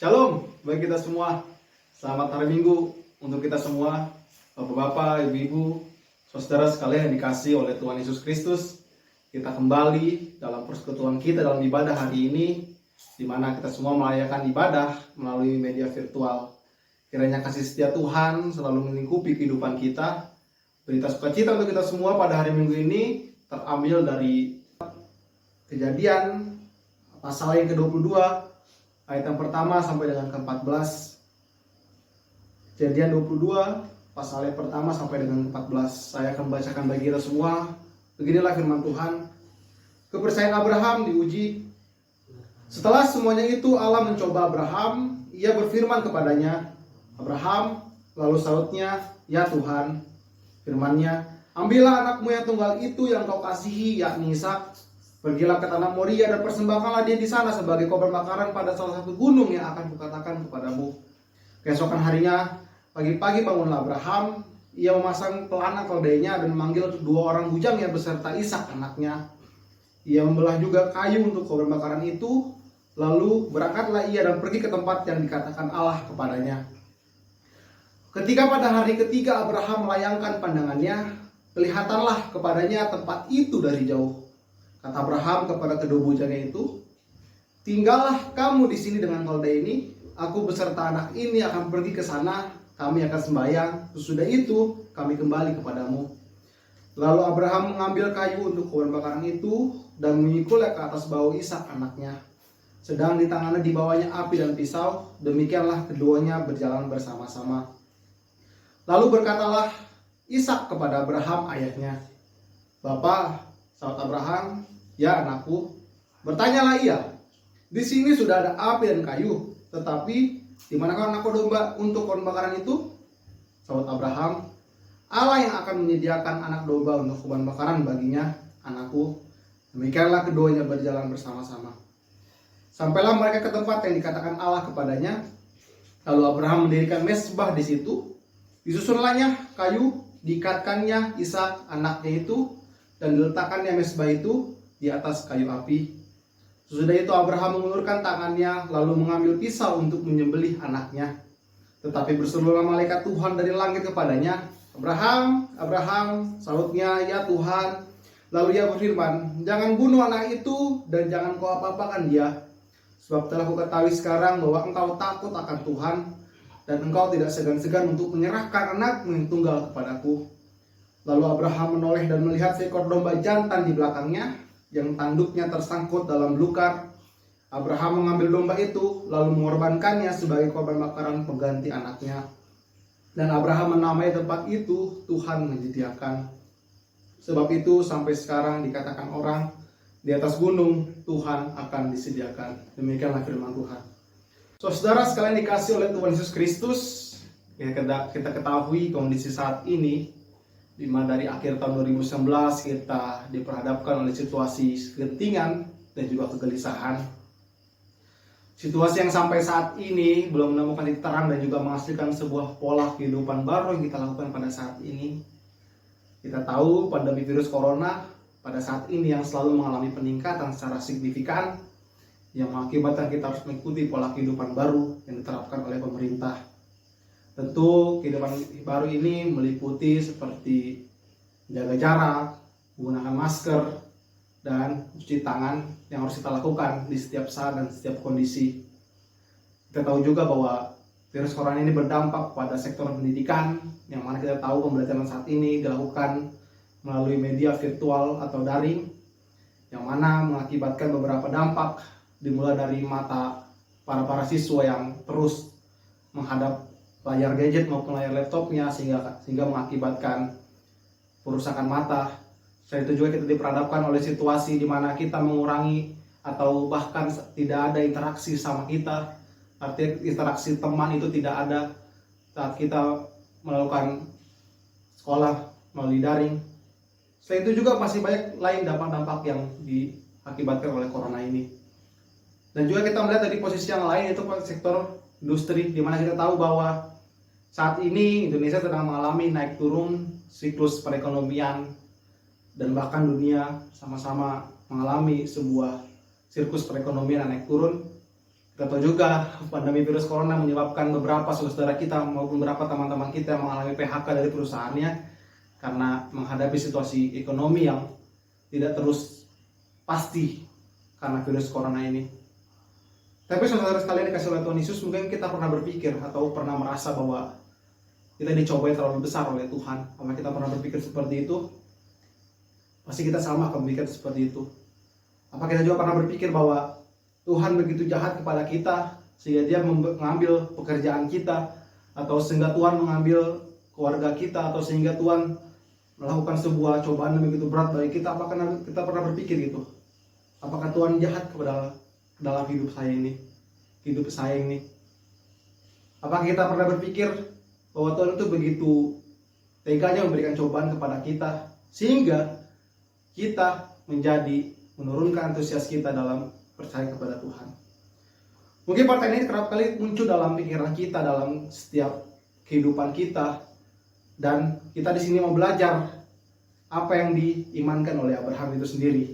Shalom bagi kita semua. Selamat hari Minggu untuk kita semua, Bapak-bapak, Ibu-ibu, saudara sekalian yang dikasihi oleh Tuhan Yesus Kristus. Kita kembali dalam persekutuan kita dalam ibadah hari ini, di mana kita semua merayakan ibadah melalui media virtual. Kiranya kasih setia Tuhan selalu melingkupi kehidupan kita. Berita sukacita untuk kita semua pada hari Minggu ini terambil dari Kejadian pasal yang ke-22 ayat yang pertama sampai dengan ke-14. Kejadian 22 pasal yang pertama sampai dengan ke-14. Saya akan bacakan bagi kita semua. Beginilah firman Tuhan. Kepercayaan Abraham diuji. Setelah semuanya itu Allah mencoba Abraham. Ia berfirman kepadanya, Abraham. Lalu sautnya, ya Tuhan. Firman-Nya, ambillah anakmu yang tunggal itu yang kau kasihi, yakni Ishak. Pergilah ke tanah Moria dan persembahkanlah dia di sana sebagai korban bakaran pada salah satu gunung yang akan kukatakan kepadamu. Keesokan harinya, pagi-pagi bangunlah Abraham. Ia memasang pelana keledainya dan memanggil dua orang bujangnya beserta Ishak anaknya. Ia membelah juga kayu untuk korban bakaran itu. Lalu berangkatlah ia dan pergi ke tempat yang dikatakan Allah kepadanya. Ketika pada hari ketiga Abraham melayangkan pandangannya, kelihatanlah kepadanya tempat itu dari jauh. Kata Abraham kepada kedua bujangnya itu, tinggallah kamu di sini dengan keledai ini. Aku beserta anak ini akan pergi ke sana. Kami akan sembahyang. Sesudah itu kami kembali kepadamu. Lalu Abraham mengambil kayu untuk korban bakaran itu dan menyikulnya ke atas bahu Ishak anaknya. Sedang di tangannya dibawanya api dan pisau. Demikianlah keduanya berjalan bersama-sama. Lalu berkatalah Ishak kepada Abraham ayahnya, Bapa, sahabat Abraham, ya anakku. Bertanyalah ia, di sini sudah ada api dan kayu, tetapi di manakah anak domba untuk korban bakaran itu? Sahabat Abraham, Allah yang akan menyediakan anak domba untuk korban bakaran baginya, anakku. Demikianlah keduanya berjalan bersama-sama. Sampailah mereka ke tempat yang dikatakan Allah kepadanya. Lalu Abraham mendirikan mezbah di situ. Disusunlahnya kayu, diikatkannya Ishak anaknya itu, dan diletakkannya mezbah itu di atas kayu api. Sesudah itu Abraham mengulurkan tangannya lalu mengambil pisau untuk menyembelih anaknya. Tetapi berserulah malaikat Tuhan dari langit kepadanya, Abraham, Abraham. Sautnya, ya Tuhan. Lalu ia berfirman, jangan bunuh anak itu dan jangan kau apa-apakan dia. Sebab telah kuketahui sekarang bahwa engkau takut akan Tuhan dan engkau tidak segan-segan untuk menyerahkan anakmu yang tunggal kepadaku. Lalu Abraham menoleh dan melihat seekor domba jantan di belakangnya yang tanduknya tersangkut dalam belukar. Abraham mengambil domba itu lalu mengorbankannya sebagai korban bakaran pengganti anaknya. Dan Abraham menamai tempat itu Tuhan menyediakan. Sebab itu sampai sekarang dikatakan orang, di atas gunung Tuhan akan disediakan. Demikianlah firman Tuhan. Saudara sekalian dikasih oleh Tuhan Yesus Kristus, kita ketahui kondisi saat ini, di mana dari akhir tahun 2019 kita diperhadapkan oleh situasi kegentingan dan juga kegelisahan. Situasi yang sampai saat ini belum menemukan titik terang dan juga menghasilkan sebuah pola kehidupan baru yang kita lakukan pada saat ini. Kita tahu pandemi virus corona pada saat ini yang selalu mengalami peningkatan secara signifikan, yang mengakibatkan kita harus mengikuti pola kehidupan baru yang diterapkan oleh pemerintah. Tentu kehidupan baru ini meliputi seperti jaga jarak, menggunakan masker, dan cuci tangan yang harus kita lakukan di setiap saat dan setiap kondisi. Kita tahu juga bahwa virus corona ini berdampak pada sektor pendidikan, yang mana kita tahu pembelajaran saat ini dilakukan melalui media virtual atau daring, yang mana mengakibatkan beberapa dampak, dimulai dari mata para siswa yang terus menghadap layar gadget maupun layar laptopnya sehingga mengakibatkan perusakan mata. Selain itu juga kita diperhadapkan oleh situasi di mana kita mengurangi atau bahkan tidak ada interaksi sama kita. Artinya interaksi teman itu tidak ada saat kita melakukan sekolah melalui daring. Selain itu juga masih banyak lain dampak-dampak yang diakibatkan oleh corona ini. Dan juga kita melihat dari posisi yang lain, yaitu sektor industri, di mana kita tahu bahwa saat ini Indonesia sedang mengalami naik turun siklus perekonomian, dan bahkan dunia sama-sama mengalami sebuah siklus perekonomian yang naik turun. Kita tahu juga pandemi virus corona menyebabkan beberapa saudara kita maupun beberapa teman-teman kita mengalami PHK dari perusahaannya karena menghadapi situasi ekonomi yang tidak terus pasti karena virus corona ini. Tapi saudara sekalian dikasih oleh Tuhan Yesus, mungkin kita pernah berpikir atau pernah merasa bahwa kita dicobai terlalu besar oleh Tuhan. Apakah kita pernah berpikir seperti itu? Pasti kita sama akan berpikir seperti itu. Apa kita juga pernah berpikir bahwa Tuhan begitu jahat kepada kita sehingga dia mengambil pekerjaan kita, atau sehingga Tuhan mengambil keluarga kita, atau sehingga Tuhan melakukan sebuah cobaan yang begitu berat bagi kita? Apakah kita pernah berpikir gitu? Apakah Tuhan jahat kepada dalam hidup saya ini? Apakah kita pernah berpikir bahwa Tuhan itu begitu teganya memberikan cobaan kepada kita sehingga kita menurunkan antusias kita dalam percaya kepada Tuhan? Mungkin pertanyaan ini kerap kali muncul dalam pikiran kita dalam setiap kehidupan kita, dan kita di sini mau belajar apa yang diimankan oleh Abraham itu sendiri.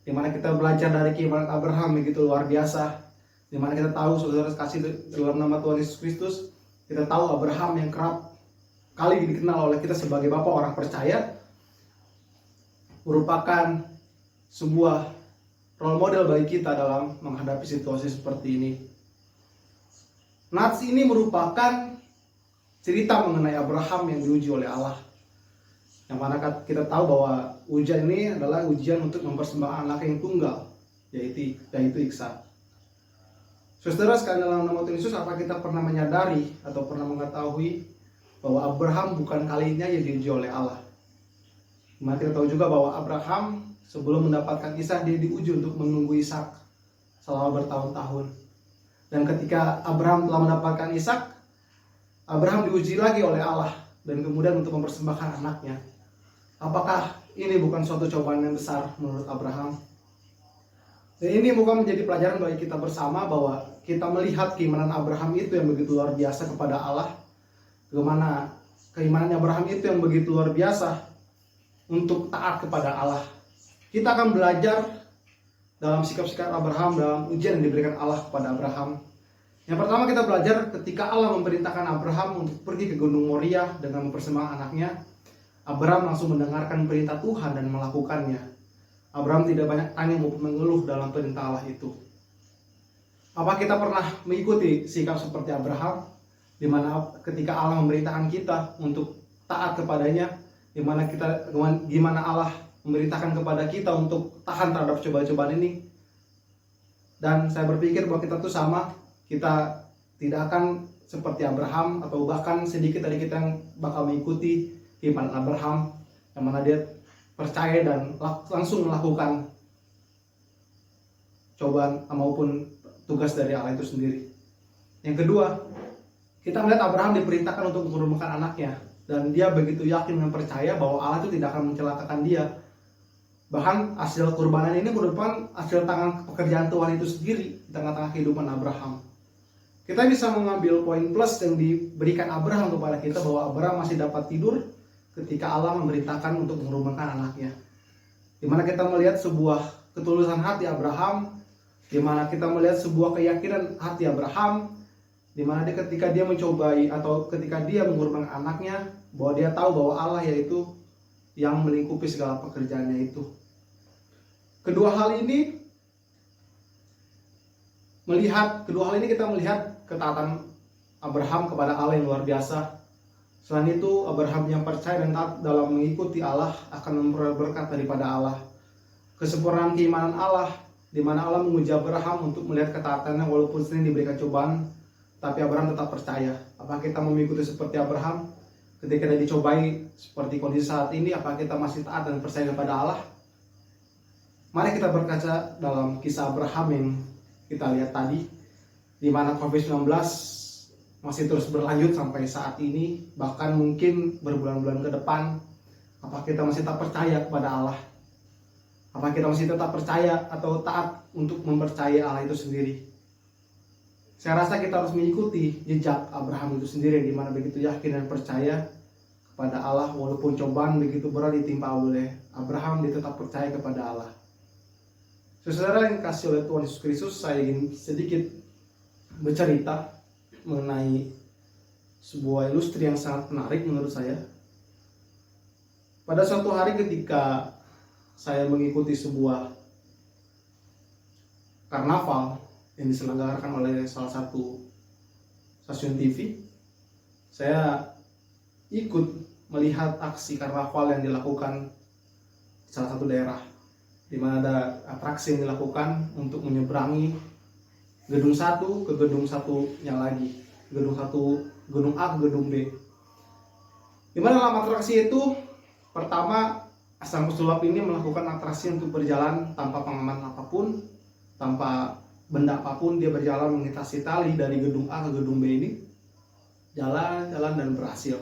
Dimana kita belajar dari keimanan Abraham begitu luar biasa. Dimana kita tahu, saudara kasih dalam nama Tuhan Yesus Kristus, kita tahu Abraham yang kerap kali dikenal oleh kita sebagai bapak orang percaya, merupakan sebuah role model bagi kita dalam menghadapi situasi seperti ini. Nats ini merupakan cerita mengenai Abraham yang diuji oleh Allah. Yang mana kita tahu bahwa ujian ini adalah ujian untuk mempersembahkan anak yang tunggal, yaitu Ishak. Saudara sekalian dalam nama Tuhan Yesus, apa kita pernah menyadari atau pernah mengetahui bahwa Abraham bukan kalinya yang diuji oleh Allah? Maka kita tahu juga bahwa Abraham sebelum mendapatkan Ishak, dia diuji untuk menunggu Ishak selama bertahun-tahun. Dan ketika Abraham telah mendapatkan Ishak, Abraham diuji lagi oleh Allah dan kemudian untuk mempersembahkan anaknya. Apakah ini bukan suatu cobaan yang besar menurut Abraham? Dan ini bukan menjadi pelajaran bagi kita bersama bahwa kita melihat keimanan Abraham itu yang begitu luar biasa kepada Allah. Bagaimana keimanan Abraham itu yang begitu luar biasa untuk taat kepada Allah. Kita akan belajar dalam sikap-sikap Abraham dalam ujian yang diberikan Allah kepada Abraham. Yang pertama kita belajar ketika Allah memerintahkan Abraham untuk pergi ke Gunung Moria dengan mempersembahkan anaknya, Abraham langsung mendengarkan perintah Tuhan dan melakukannya. Abraham tidak banyak tanya maupun mengeluh dalam perintah Allah itu. Apa kita pernah mengikuti sikap seperti Abraham, di mana ketika Allah memerintahkan kita untuk taat kepadanya, gimana Allah memerintahkan kepada kita untuk tahan terhadap cobaan-cobaan ini? Dan saya berpikir bahwa kita tuh sama, kita tidak akan seperti Abraham, atau bahkan sedikit dari kita yang bakal mengikuti iman Abraham, yang mana dia percaya dan langsung melakukan cobaan maupun tugas dari Allah itu sendiri. Yang kedua, kita melihat Abraham diperintahkan untuk mengorbankan anaknya, dan dia begitu yakin dan percaya bahwa Allah itu tidak akan mencelakakan dia. Bahkan hasil kurbanan ini merupakan hasil tangan pekerjaan Tuhan itu sendiri di tengah-tengah kehidupan Abraham. Kita bisa mengambil poin plus yang diberikan Abraham kepada kita, bahwa Abraham masih dapat tidur ketika Allah memerintahkan untuk mengorbankan anaknya. Dimana kita melihat sebuah ketulusan hati Abraham, dimana kita melihat sebuah keyakinan hati Abraham, dimana ketika dia mencobai atau ketika dia mengorbankan anaknya, bahwa dia tahu bahwa Allah yaitu yang melingkupi segala pekerjaannya itu. Kedua hal ini kita melihat ketaatan Abraham kepada Allah yang luar biasa. Selain itu, Abraham yang percaya dan taat dalam mengikuti Allah akan memperoleh berkat daripada Allah. Kesempurnaan keimanan Allah, di mana Allah menguji Abraham untuk melihat ketaatannya walaupun sering diberikan cobaan, tapi Abraham tetap percaya. Apakah kita mengikuti seperti Abraham? Ketika dia dicobai seperti kondisi saat ini, apakah kita masih taat dan percaya kepada Allah? Mari kita berkaca dalam kisah Abraham yang kita lihat tadi, di mana COVID-19 masih terus berlanjut sampai saat ini, bahkan mungkin berbulan-bulan ke depan. Apakah kita masih tetap percaya kepada Allah? Apakah kita masih tetap percaya atau taat untuk mempercayai Allah itu sendiri? Saya rasa kita harus mengikuti jejak Abraham itu sendiri, di mana begitu yakin dan percaya kepada Allah walaupun cobaan begitu berat ditimpa oleh Abraham, dia tetap percaya kepada Allah. Saudara yang kasih oleh Tuhan Yesus Kristus, saya ingin sedikit bercerita mengenai sebuah ilustri yang sangat menarik menurut saya. Pada suatu hari ketika saya mengikuti sebuah karnaval yang diselenggarakan oleh salah satu stasiun TV, saya ikut melihat aksi karnaval yang dilakukan di salah satu daerah, di mana ada atraksi yang dilakukan untuk menyeberangi gedung satu ke gedung satunya lagi, gedung satu, gedung A ke gedung B. Di mana dalam atraksi itu, pertama sang pesulap ini melakukan atraksi untuk berjalan tanpa pengaman apapun, tanpa benda apapun. Dia berjalan melintasi tali dari gedung A ke gedung B ini, jalan dan berhasil.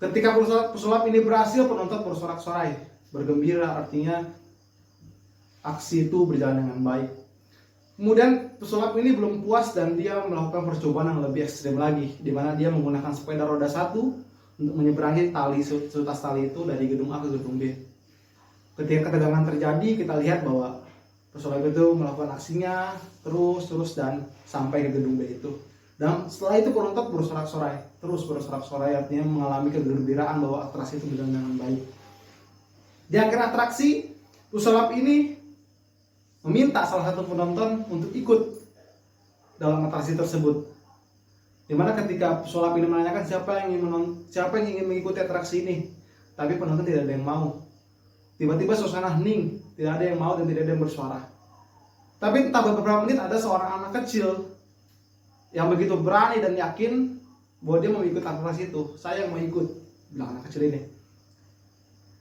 Ketika pesulap ini berhasil, penonton bersorak-sorai, bergembira, artinya aksi itu berjalan dengan baik. Kemudian pesulap ini belum puas dan dia melakukan percobaan yang lebih ekstrim lagi, di mana dia menggunakan sepeda roda satu untuk menyeberangi tali, seutas tali itu dari gedung A ke gedung B. Ketika ketegangan terjadi, kita lihat bahwa pesulap itu melakukan aksinya terus dan sampai ke gedung B itu. Dan setelah itu penonton bersorak-sorai, artinya mengalami kegembiraan bahwa atraksi itu berjalan dengan baik. Di akhir atraksi, pesulap ini meminta salah satu penonton untuk ikut dalam atraksi tersebut. Dimana ketika pesulap ini menanyakan siapa yang ingin mengikuti atraksi ini, tapi penonton tidak ada yang mau. Tiba-tiba suasana hening, tidak ada yang mau dan tidak ada yang bersuara. Tapi entah beberapa menit ada seorang anak kecil yang begitu berani dan yakin bahwa dia mau ikut atraksi itu. Saya yang mau ikut, bilang anak kecil ini.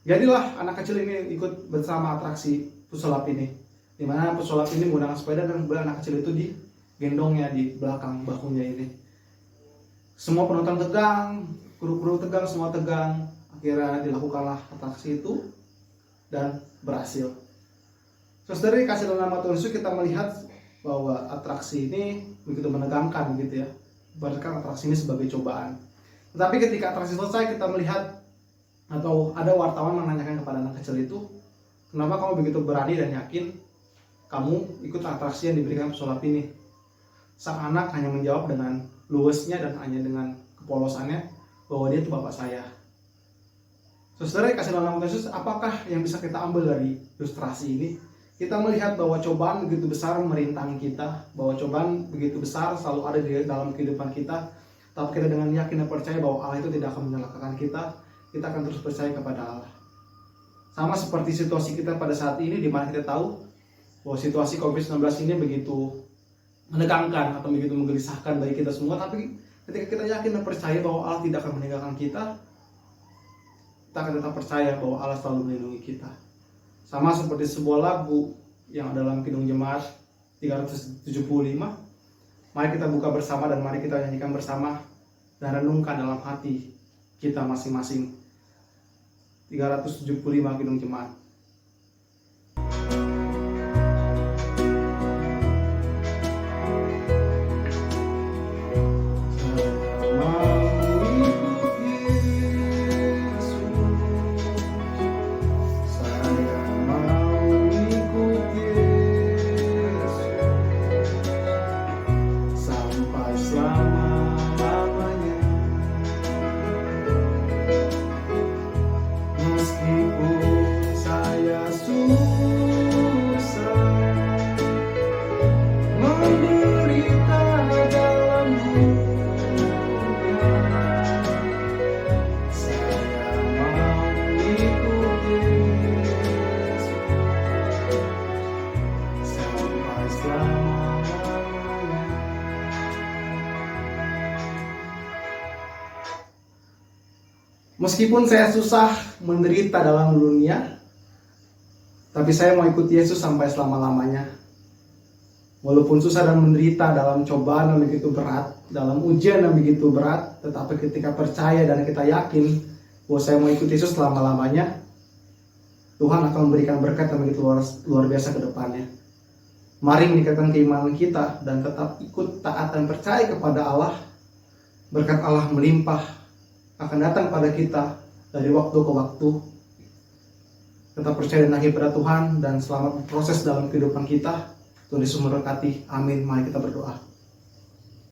Jadilah anak kecil ini ikut bersama atraksi pesulap ini, di mana pesulap ini menggunakan sepeda dan kemudian anak kecil itu digendongnya di belakang bahunya ini. Semua penonton tegang, kru tegang, semua tegang. Akhirnya dilakukanlah atraksi itu dan berhasil. Saudara kasih dalam nama Tuhan Yesus, kita melihat bahwa atraksi ini begitu menegangkan gitu ya. Bahkan atraksi ini sebagai cobaan. Tetapi ketika atraksi selesai, kita melihat atau ada wartawan menanyakan kepada anak kecil itu, kenapa kamu begitu berani dan yakin kamu ikut atraksi yang diberikan pesulap ini? Sang anak hanya menjawab dengan luwesnya dan hanya dengan kepolosannya bahwa dia itu bapak saya. Saudara kasih dalam nama Yesus, apakah yang bisa kita ambil dari ilustrasi ini? Kita melihat bahwa cobaan begitu besar merintang kita, bahwa cobaan begitu besar selalu ada di dalam kehidupan kita. Tapi kita dengan yakin dan percaya bahwa Allah itu tidak akan menyalahkan kita akan terus percaya kepada Allah. Sama seperti situasi kita pada saat ini, di mana kita tahu bahwa situasi COVID-19 ini begitu menegangkan atau begitu menggelisahkan bagi kita semua. Tapi ketika kita yakin dan percaya bahwa Allah tidak akan meninggalkan kita akan tetap percaya bahwa Allah selalu melindungi kita. Sama seperti sebuah lagu yang dalam Kidung Jemaat 375. Mari kita buka bersama dan mari kita nyanyikan bersama dan renungkan dalam hati kita masing-masing. 375 Kidung Jemaat. Meskipun saya susah menderita dalam dunia, tapi saya mau ikut Yesus sampai selama-lamanya. Walaupun susah dan menderita dalam cobaan yang begitu berat, dalam ujian yang begitu berat, tetapi ketika percaya dan kita yakin bahwa saya mau ikut Yesus selama-lamanya, Tuhan akan memberikan berkat yang begitu luar biasa ke depannya. Mari meningkatkan keimanan kita dan tetap ikut taat dan percaya kepada Allah. Berkat Allah melimpah akan datang pada kita dari waktu ke waktu. Tetap percaya dan akhir pada Tuhan dan selamat proses dalam kehidupan kita. Tuhan Yesus memberkati. Amin. Mari kita berdoa.